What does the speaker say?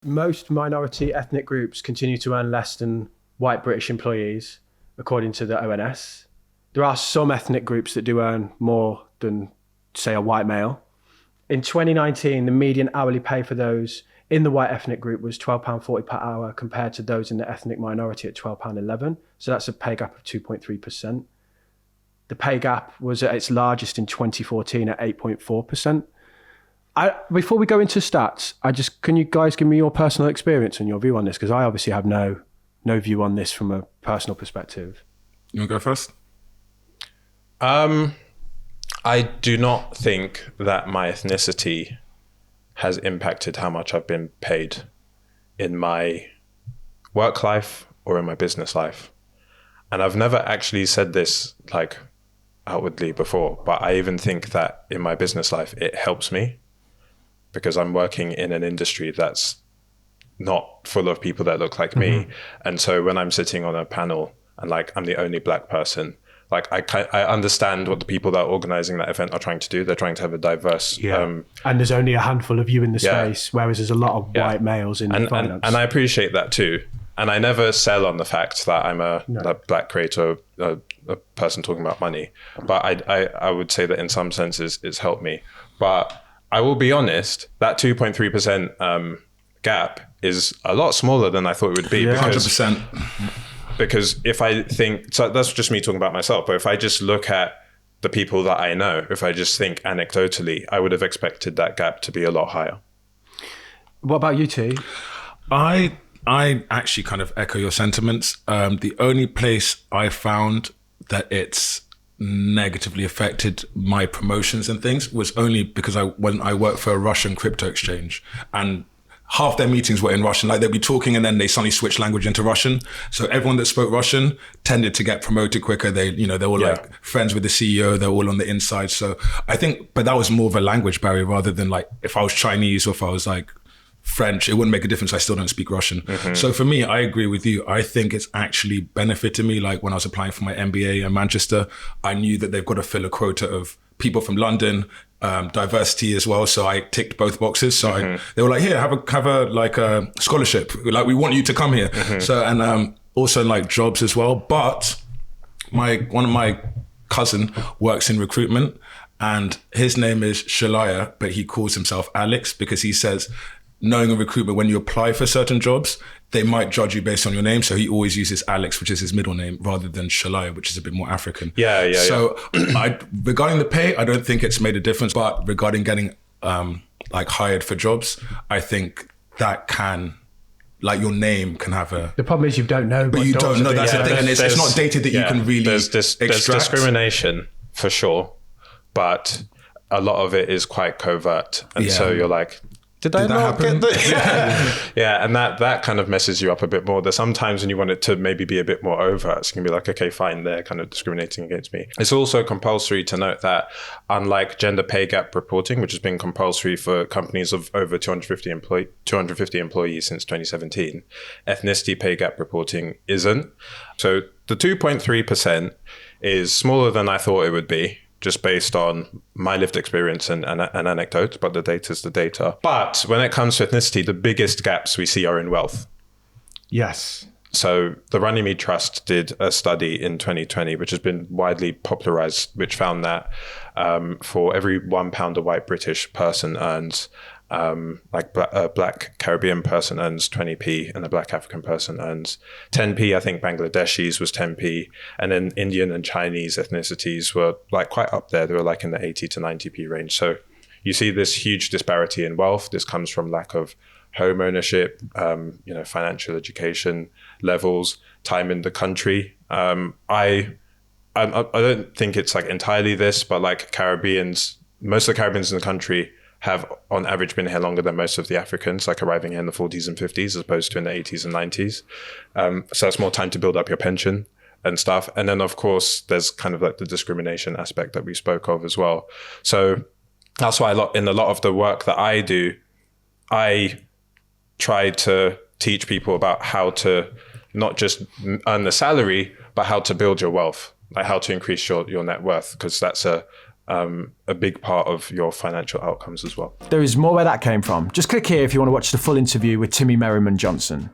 Most minority ethnic groups continue to earn less than white British employees, according to the ONS. There are some ethnic groups that do earn more than, say, a white male. In 2019, the median hourly pay for those in the white ethnic group was £12.40 per hour compared to those in the ethnic minority at £12.11. So that's a pay gap of 2.3%. The pay gap was at its largest in 2014 at 8.4%. Before we go into stats, can you guys give me your personal experience and your view on this? Because I obviously have no view on this from a personal perspective. You want to go first? I do not think that my ethnicity has impacted how much I've been paid in my work life or in my business life. And I've never actually said this like outwardly before, but I even think that in my business life, it helps me because I'm working in an industry that's not full of people that look like me. And so when I'm sitting on a panel and like I'm the only black person, like I understand what the people that are organizing that event are trying to do. They're trying to have a diverse... and there's only a handful of you in the space, whereas there's a lot of white males in finance. And I appreciate that too. And I never sell on the fact that I'm a black creator, a person talking about money. But I would say that in some senses it's helped me. But I will be honest, that 2.3% gap is a lot smaller than I thought it would be. Yeah, 100%. Because if I think, so that's just me talking about myself, but if I just look at the people that I know, if I just think anecdotally, I would have expected that gap to be a lot higher. What about you, T? I actually kind of echo your sentiments. The only place I found that it's negatively affected my promotions and things was only because when I worked for a Russian crypto exchange, and half their meetings were in Russian. Like they'd be talking and then they suddenly switch language into Russian. So everyone that spoke Russian tended to get promoted quicker. They were like friends with the CEO. They're all on the inside. So I think, but that was more of a language barrier rather than like if I was Chinese or if I was like French, it wouldn't make a difference. I still don't speak Russian. So for me, I agree with you. I think it's actually benefited me. Like when I was applying for my MBA in Manchester, I knew that they've got to fill a quota of people from London, diversity as well. So I ticked both boxes. So they were like, here, have a like a scholarship. Like we want you to come here. So, and also like jobs as well. But one of my cousin works in recruitment and his name is Shalaya, but he calls himself Alex because he says, knowing in recruitment, when you apply for certain jobs, they might judge you based on your name. So he always uses Alex, which is his middle name, rather than Shalaya, which is a bit more African. So regarding the pay, I don't think it's made a difference. But regarding getting like hired for jobs, I think that can, like your name can have a... The problem is you don't know. But you don't know, that's the thing. And it's not data that you can really There's extract. discrimination for sure, but a lot of it is quite covert. And so you're like... Did I not get that? And that kind of messes you up a bit more. There's sometimes when you want it to maybe be a bit more overt, it's going to be like, okay, fine, they're kind of discriminating against me. It's also compulsory to note that unlike gender pay gap reporting, which has been compulsory for companies of over 250 employees since 2017, ethnicity pay gap reporting isn't. So the 2.3% is smaller than I thought it would be, just based on my lived experience and anecdotes, but the data is the data. But when it comes to ethnicity, the biggest gaps we see are in wealth. Yes. So the Runnymede Trust did a study in 2020, which has been widely popularized, which found that for every £1 a white British person earns, a black Caribbean person earns 20p and a black African person earns 10p. I think Bangladeshis was 10p, and then Indian and Chinese ethnicities were like quite up there. They were like in the 80 to 90p range. So you see this huge disparity in wealth. This comes from lack of home ownership, financial education levels, time in the country. I don't think it's like entirely this, but like most of the Caribbeans in the country have on average been here longer than most of the Africans, like arriving here in the 40s and 50s as opposed to in the 80s and 90s. So that's more time to build up your pension and stuff. And then of course, there's kind of like the discrimination aspect that we spoke of as well. So that's why in a lot of the work that I do, I try to teach people about how to not just earn the salary, but how to build your wealth, like how to increase your net worth, because that's a a big part of your financial outcomes as well. There is more where that came from. Just click here if you want to watch the full interview with Timmy Merriman Johnson.